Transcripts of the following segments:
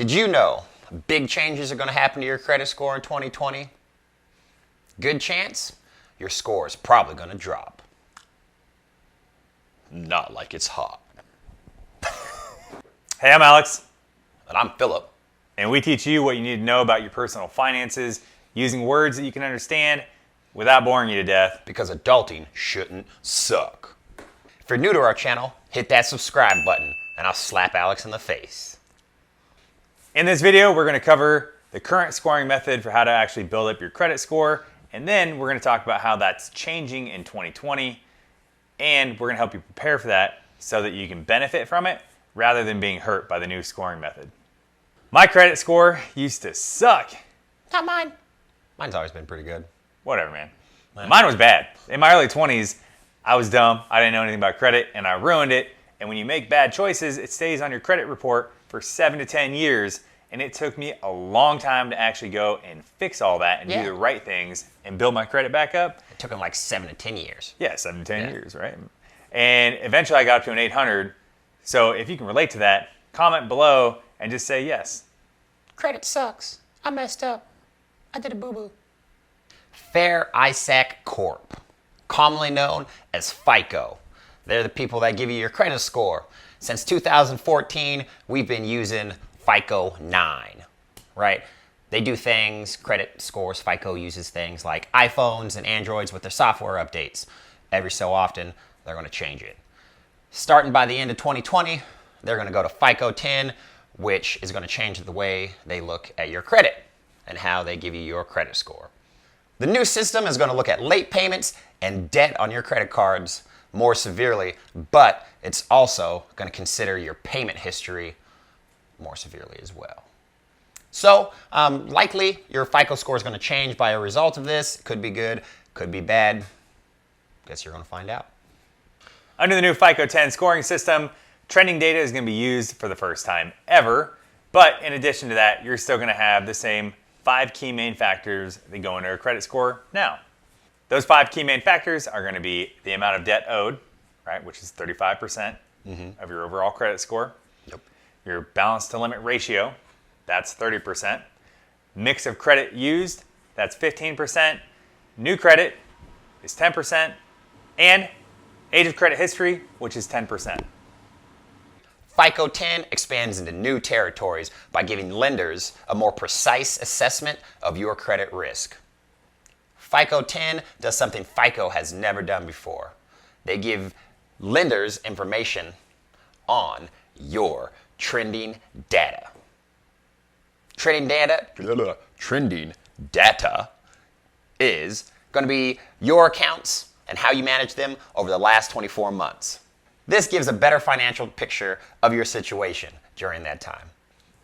Did you know big changes are going to happen to your credit score in 2020? Good chance your score is probably going to drop. Not like it's hot. Hey, I'm Alex. And I'm Philip. And we teach you what you need to know about your personal finances using words that you can understand without boring you to death. Because adulting shouldn't suck. If you're new to our channel, hit that subscribe button and I'll slap Alex in the face. In this video, we're going to cover the current scoring method for how to actually build up your credit score. And then we're going to talk about how that's changing in 2020. And we're going to help you prepare for that so that you can benefit from it rather than being hurt by the new scoring method. My credit score used to suck. Not mine. Mine's always been pretty good. Whatever, man. Mine was bad. In my early 20s, I was dumb. I didn't know anything about credit, and I ruined it. And when you make bad choices, it stays on your credit report for 7 to 10 years. And it took me a long time to actually go and fix all that and do the right things and build my credit back up. It took him like 7 to 10 years. Yeah, 7 to 10 years, right? And eventually I got up to an 800. So if you can relate to that, comment below and just say yes. Credit sucks. I messed up. I did a boo-boo. Fair Isaac Corp, commonly known as FICO. They're the people that give you your credit score. Since 2014, we've been using FICO 9, right? They do things, credit scores, FICO uses things like iPhones and Androids with their software updates. Every so often, they're going to change it. Starting by the end of 2020, they're going to go to FICO 10, which is going to change the way they look at your credit and how they give you your credit score. The new system is going to look at late payments and debt on your credit cards more severely, but it's also going to consider your payment history more severely as well. So likely your FICO score is going to change by a result of this. Could be good, could be bad. Guess you're going to find out. Under the new FICO 10 scoring system, trending data is going to be used for the first time ever. But in addition to that, you're still going to have the same 5 key main factors that go into a credit score now. Those 5 key main factors are going to be the amount of debt owed, right, which is 35% of your overall credit score. Yep. Your balance to limit ratio, that's 30%. Mix of credit used, that's 15%. New credit is 10%. And age of credit history, which is 10%. FICO 10 expands into new territories by giving lenders a more precise assessment of your credit risk. FICO 10 does something FICO has never done before. They give lenders information on your trending data. Trending data is going to be your accounts and how you manage them over the last 24 months. This gives a better financial picture of your situation during that time.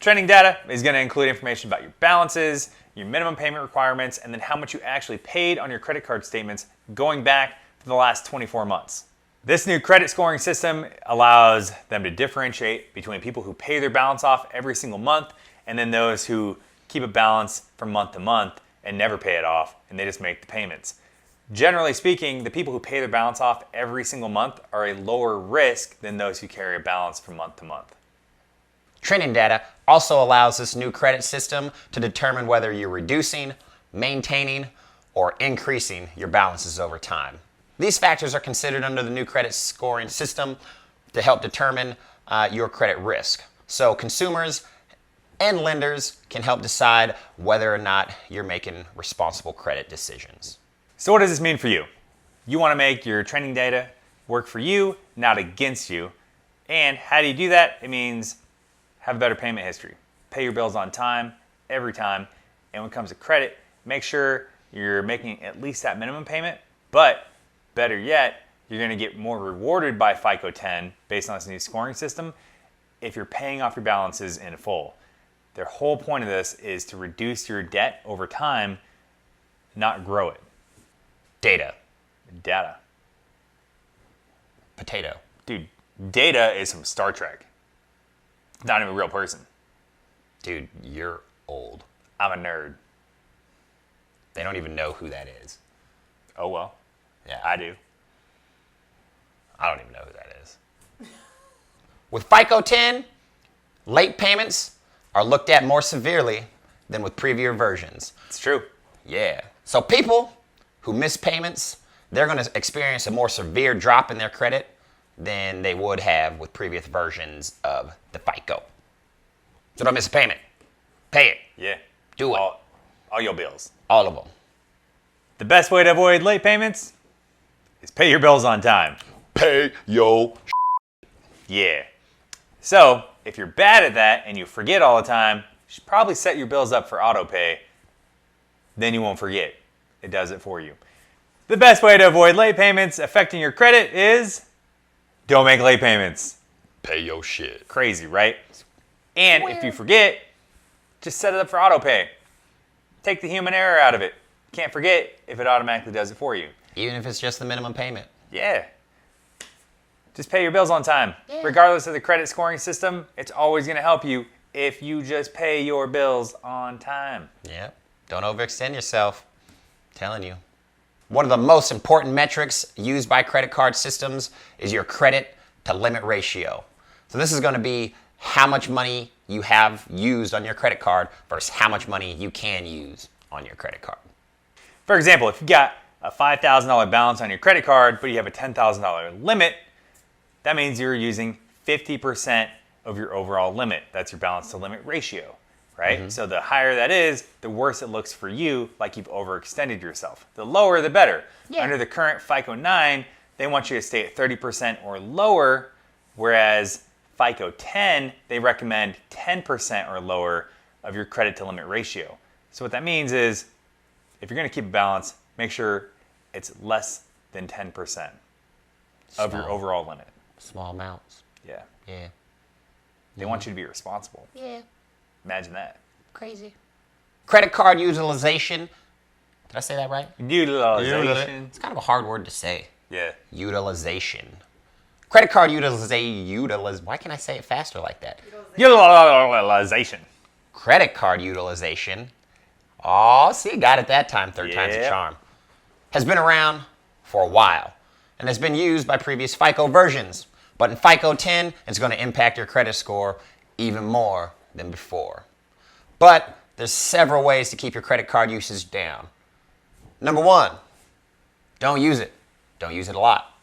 Trending data is going to include information about your balances, your minimum payment requirements, and then how much you actually paid on your credit card statements going back for the last 24 months. This new credit scoring system allows them to differentiate between people who pay their balance off every single month and then those who keep a balance from month to month and never pay it off and they just make the payments. Generally speaking, the people who pay their balance off every single month are a lower risk than those who carry a balance from month to month. Trending data also allows this new credit system to determine whether you're reducing, maintaining, or increasing your balances over time. These factors are considered under the new credit scoring system to help determine your credit risk. So consumers and lenders can help decide whether or not you're making responsible credit decisions. So what does this mean for you? You want to make your trending data work for you, not against you. And how do you do that? It means have a better payment history. Pay your bills on time, every time. And when it comes to credit, make sure you're making at least that minimum payment. But better yet, you're going to get more rewarded by FICO 10 based on this new scoring system if you're paying off your balances in full. Their whole point of this is to reduce your debt over time, not grow it. Data. Potato. Dude, Data is from Star Trek. Not even a real person. Dude, you're old. I'm a nerd. They don't even know who that is. Oh well. Yeah. I do. I don't even know who that is. With FICO 10, late payments are looked at more severely than with previous versions. It's true. Yeah. So people who miss payments, they're going to experience a more severe drop in their credit than they would have with previous versions of the FICO. So don't miss a payment. Pay it. Yeah. Do it. All your bills. All of them. The best way to avoid late payments is pay your bills on time. Pay your Yeah. So, if you're bad at that and you forget all the time, you should probably set your bills up for auto pay. Then you won't forget. It does it for you. The best way to avoid late payments affecting your credit is don't make late payments. Pay your shit. Crazy, right? And if you forget, just set it up for auto pay. Take the human error out of it. Can't forget if it automatically does it for you. Even if it's just the minimum payment. Yeah. Just pay your bills on time. Yeah. Regardless of the credit scoring system, it's always going to help you if you just pay your bills on time. Yep. Don't overextend yourself. I'm telling you. One of the most important metrics used by credit card systems is your credit to limit ratio. So this is going to be how much money you have used on your credit card versus how much money you can use on your credit card. For example, if you got a $5,000 balance on your credit card, but you have a $10,000 limit, that means you're using 50% of your overall limit. That's your balance to limit ratio, right? Mm-hmm. So the higher that is, the worse it looks for you, like you've overextended yourself. The lower, the better. Yeah. Under the current FICO 9, they want you to stay at 30% or lower, whereas FICO 10, they recommend 10% or lower of your credit to limit ratio. So what that means is, if you're going to keep a balance, make sure it's less than 10% of your overall limit. Small amounts. Yeah. Yeah. They want you to be responsible. Yeah. Imagine that. Crazy. Credit card utilization. Did I say that right? Utilization. It's kind of a hard word to say. Yeah. Utilization. Credit card utilization. Why can't I say it faster like that? Utilization. Credit card utilization. Oh, see, got it that time. Third time's a charm. Has been around for a while and has been used by previous FICO versions. But in FICO 10, it's going to impact your credit score even more than before. But there's several ways to keep your credit card usage down. Number one, don't use it. Don't use it a lot,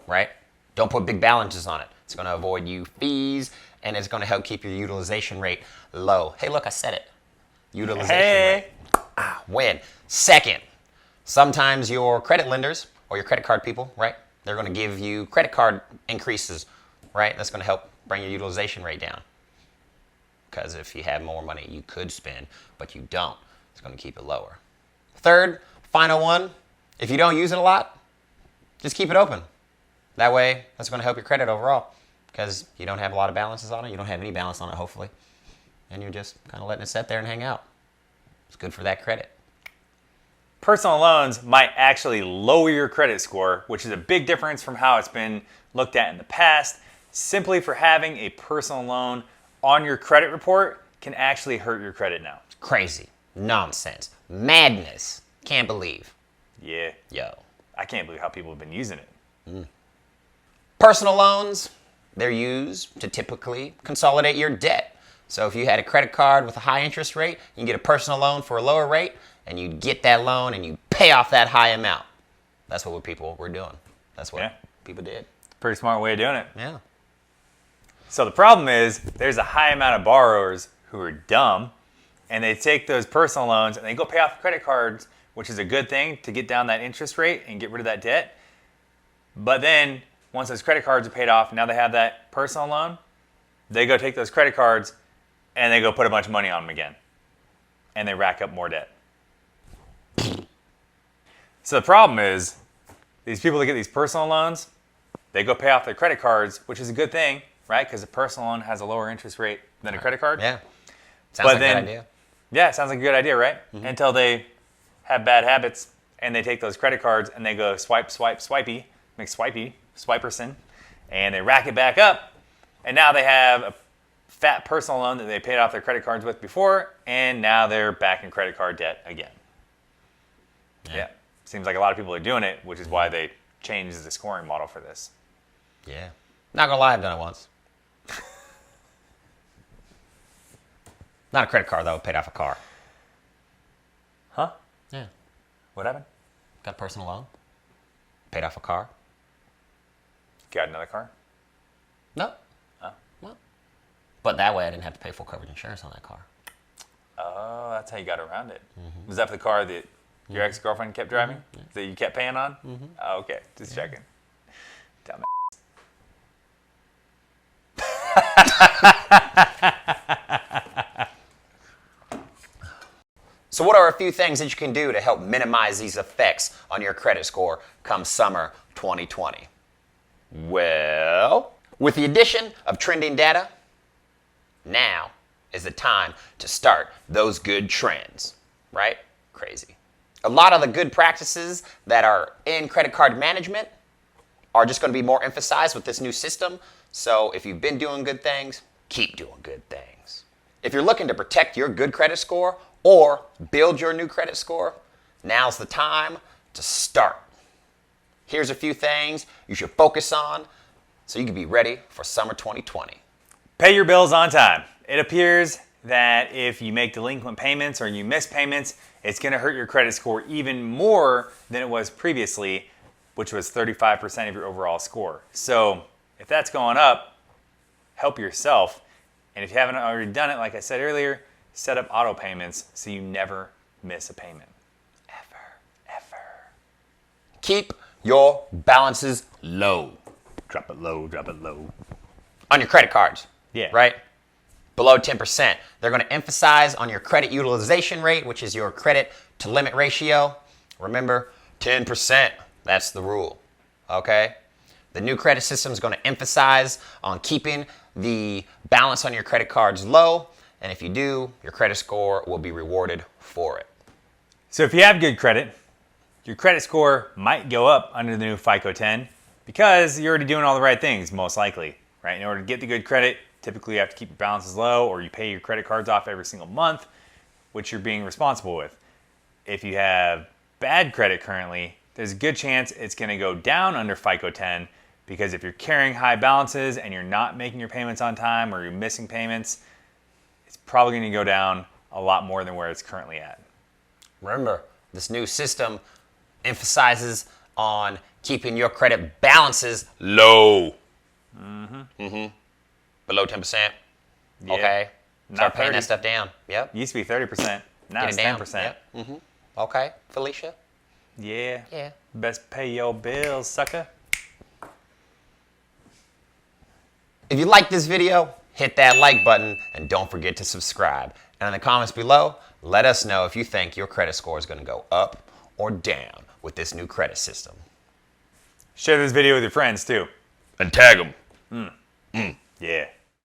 right? Don't put big balances on it. It's going to avoid you fees, and it's going to help keep your utilization rate low. Hey, look, I said it. Utilization rate. Win. Second, sometimes your credit lenders or your credit card people, right, they're going to give you credit card increases, right? That's going to help bring your utilization rate down. Because if you have more money you could spend, but you don't, it's going to keep it lower. Third, final one, if you don't use it a lot, just keep it open. That way, that's going to help your credit overall because you don't have a lot of balances on it. You don't have any balance on it, hopefully. And you're just kind of letting it sit there and hang out. It's good for that credit. Personal loans might actually lower your credit score, which is a big difference from how it's been looked at in the past. Simply for having a personal loan on your credit report can actually hurt your credit now. Crazy. Nonsense. Madness. Can't believe. Yeah. Yo. I can't believe how people have been using it. Mm. Personal loans, they're used to typically consolidate your debt. So if you had a credit card with a high interest rate, you can get a personal loan for a lower rate, and you get that loan and you pay off that high amount. That's what people were doing. That's what people did. Pretty smart way of doing it. Yeah. So the problem is there's a high amount of borrowers who are dumb, and they take those personal loans and they go pay off credit cards, which is a good thing to get down that interest rate and get rid of that debt. But then once those credit cards are paid off, now they have that personal loan, they go take those credit cards and they go put a bunch of money on them again. And they rack up more debt. So the problem is, these people that get these personal loans, they go pay off their credit cards, which is a good thing, right? Because a personal loan has a lower interest rate than a credit card. Yeah. Sounds like a good idea. Yeah, sounds like a good idea, right? Mm-hmm. Until they have bad habits and they take those credit cards and they go swipe, swipe, swipey, make swipey, swiperson, and they rack it back up. And now they have a fat personal loan that they paid off their credit cards with before, and now they're back in credit card debt again. Yeah. Seems like a lot of people are doing it, which is why they changed the scoring model for this. Yeah. Not gonna lie, I've done it once. Not a credit card, though. Paid off a car. Huh? Yeah. What happened? Got a personal loan. Paid off a car. Got another car? No. Oh. Well, but that way I didn't have to pay full coverage insurance on that car. Oh, that's how you got around it. Mm-hmm. Was that for the car that your ex-girlfriend kept driving? Mm-hmm. That you kept paying on? Mm-hmm. Oh, okay. Just checking. Dumb. So what are a few things that you can do to help minimize these effects on your credit score come summer 2020? Well, with the addition of trending data, now is the time to start those good trends, right? Crazy. A lot of the good practices that are in credit card management are just going to be more emphasized with this new system. So if you've been doing good things, keep doing good things. If you're looking to protect your good credit score or build your new credit score, now's the time to start. Here's a few things you should focus on so you can be ready for summer 2020. Pay your bills on time. It appears that if you make delinquent payments or you miss payments, it's going to hurt your credit score even more than it was previously, which was 35% of your overall score. So if that's going up, help yourself. And if you haven't already done it, like I said earlier, set up auto payments so you never miss a payment. Ever. Keep your balances low. Drop it low, drop it low. On your credit cards. Yeah. Right? Below 10%. They're going to emphasize on your credit utilization rate, which is your credit to limit ratio. Remember, 10%. That's the rule. Okay? The new credit system is going to emphasize on keeping the balance on your credit cards low. And if you do, your credit score will be rewarded for it. So if you have good credit, your credit score might go up under the new FICO 10 because you're already doing all the right things, most likely, right? In order to get the good credit, typically you have to keep your balances low or you pay your credit cards off every single month, which you're being responsible with. If you have bad credit currently, there's a good chance it's going to go down under FICO 10 because if you're carrying high balances and you're not making your payments on time or you're missing payments, it's probably going to go down a lot more than where it's currently at. Remember, this new system emphasizes on keeping your credit balances low. Below 10%. Yeah. Okay. Not Start paying 30. that stuff down. Yep. Used to be 30%. Now Get it's it down. 10%. Yep. Okay. Felicia? Yeah. Yeah. Best pay your bills, sucker. If you like this video, hit that like button and don't forget to subscribe. And in the comments below, let us know if you think your credit score is going to go up or down with this new credit system. Share this video with your friends too. And tag them. Yeah.